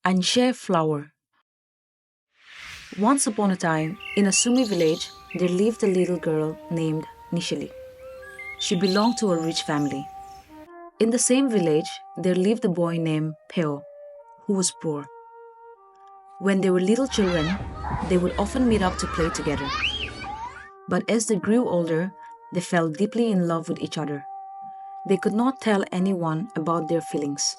Anishe flower. Once upon a time, in a Sumi village, there lived a little girl named Nishali. She belonged to a rich family. In the same village, there lived a boy named Peo, who was poor. When they were little children, they would often meet up to play together. But as they grew older, they fell deeply in love with each other. They could not tell anyone about their feelings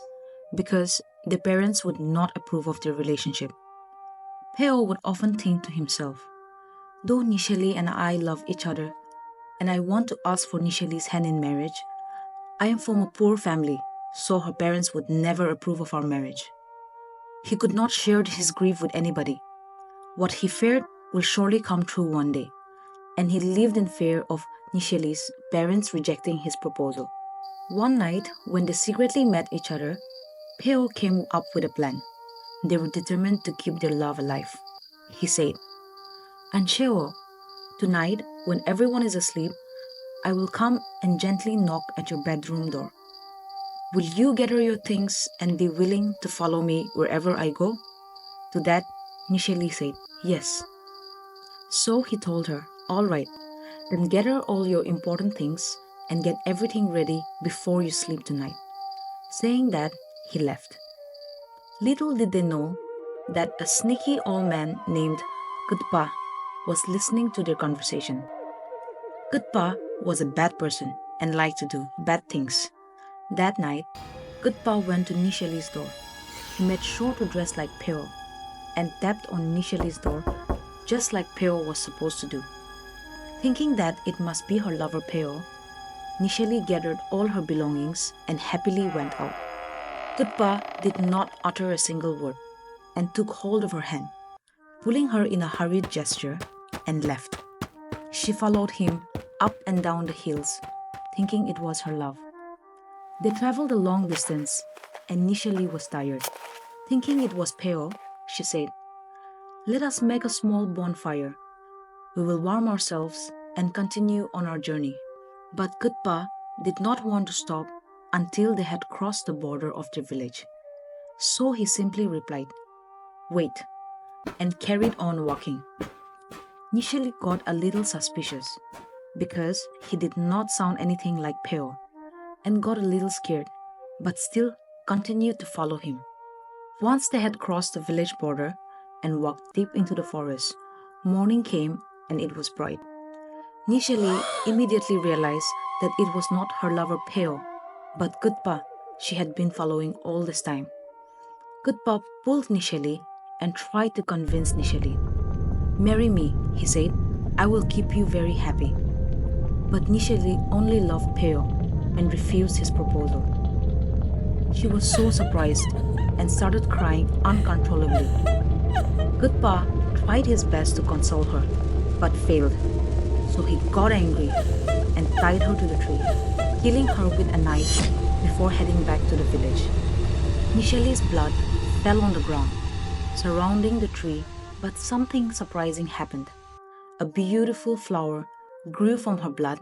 because their parents would not approve of their relationship. Peo would often think to himself, though Nishali and I love each other, and I want to ask for Nishali's hand in marriage, I am from a poor family, so her parents would never approve of our marriage. He could not share his grief with anybody. What he feared will surely come true one day, and he lived in fear of Nishali's parents rejecting his proposal. One night, when they secretly met each other, Peo came up with a plan. They were determined to keep their love alive. He said, Ansheo, tonight, when everyone is asleep, I will come and gently knock at your bedroom door. Will you gather your things and be willing to follow me wherever I go? To that, Nishali said, Yes. So he told her, All right, then gather all your important things and get everything ready before you sleep tonight. Saying that, he left. Little did they know that a sneaky old man named Kutpa was listening to their conversation. Kutpa was a bad person and liked to do bad things. That night, Kutpa went to Nishali's door. He made sure to dress like Peo and tapped on Nishali's door just like Peo was supposed to do. Thinking that it must be her lover Peo, Nishali gathered all her belongings and happily went out. Kutpa did not utter a single word and took hold of her hand, pulling her in a hurried gesture, and left. She followed him up and down the hills, thinking it was her love. They traveled a long distance, and Nishali was tired. Thinking it was Peo, she said, Let us make a small bonfire. We will warm ourselves and continue on our journey. But Kutpa did not want to stop until they had crossed the border of their village. So he simply replied, Wait, and carried on walking. Nishali got a little suspicious because he did not sound anything like Peo and got a little scared, but still continued to follow him. Once they had crossed the village border and walked deep into the forest, morning came and it was bright. Nishali immediately realized that it was not her lover Peo, but Kutpa she had been following all this time. Kutpa pulled Nishali and tried to convince Nishali. Marry me, he said. I will keep you very happy. But Nishali only loved Peo and refused his proposal. She was so surprised and started crying uncontrollably. Kutpa tried his best to console her, but failed. So he got angry and tied her to the tree, killing her with a knife before heading back to the village. Nishali's blood fell on the ground, surrounding the tree, but something surprising happened. A beautiful flower grew from her blood,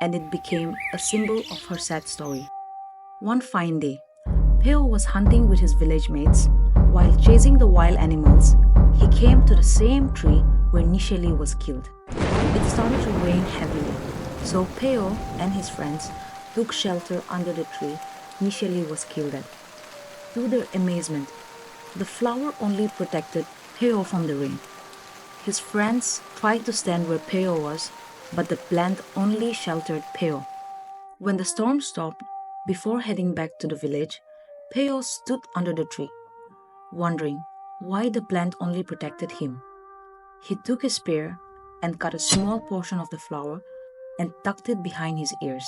and it became a symbol of her sad story. One fine day, Peo was hunting with his village mates. While chasing the wild animals, he came to the same tree where Nishali was killed. It started to rain heavily, so Peo and his friends took shelter under the tree Nishali was killed at. To their amazement, the flower only protected Peo from the rain. His friends tried to stand where Peo was, but the plant only sheltered Peo. When the storm stopped, before heading back to the village, Peo stood under the tree, wondering why the plant only protected him. He took his spear and cut a small portion of the flower and tucked it behind his ears.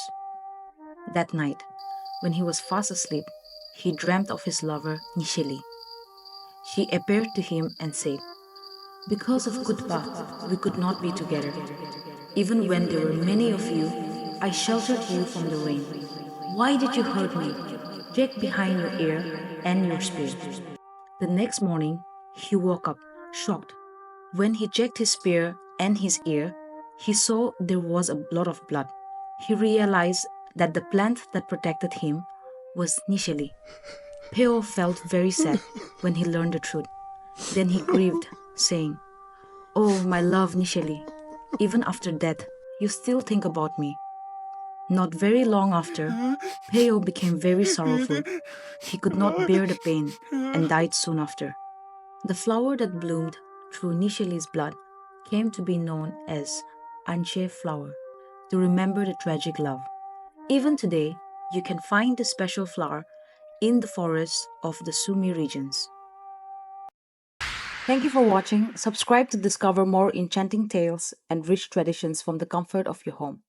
That night, when he was fast asleep, he dreamt of his lover Nishali. She appeared to him and said, Because of Kutpa, we could not be together. Even when there were many of you, I sheltered you from the rain. Why did you hurt me? Check behind your ear and your spear. The next morning, he woke up, shocked. When he checked his spear and his ear, he saw there was a lot of blood. He realized that the plant that protected him was Nishali. Peo felt very sad when he learned the truth. Then he grieved, saying, "Oh, my love Nishali, even after death, you still think about me." Not very long after, Peo became very sorrowful. He could not bear the pain and died soon after. The flower that bloomed through Nishali's blood came to be known as Anishe flower, to remember the tragic love. Even today, you can find the special flower in the forests of the Sumi regions. Thank you for watching. Subscribe to discover more enchanting tales and rich traditions from the comfort of your home.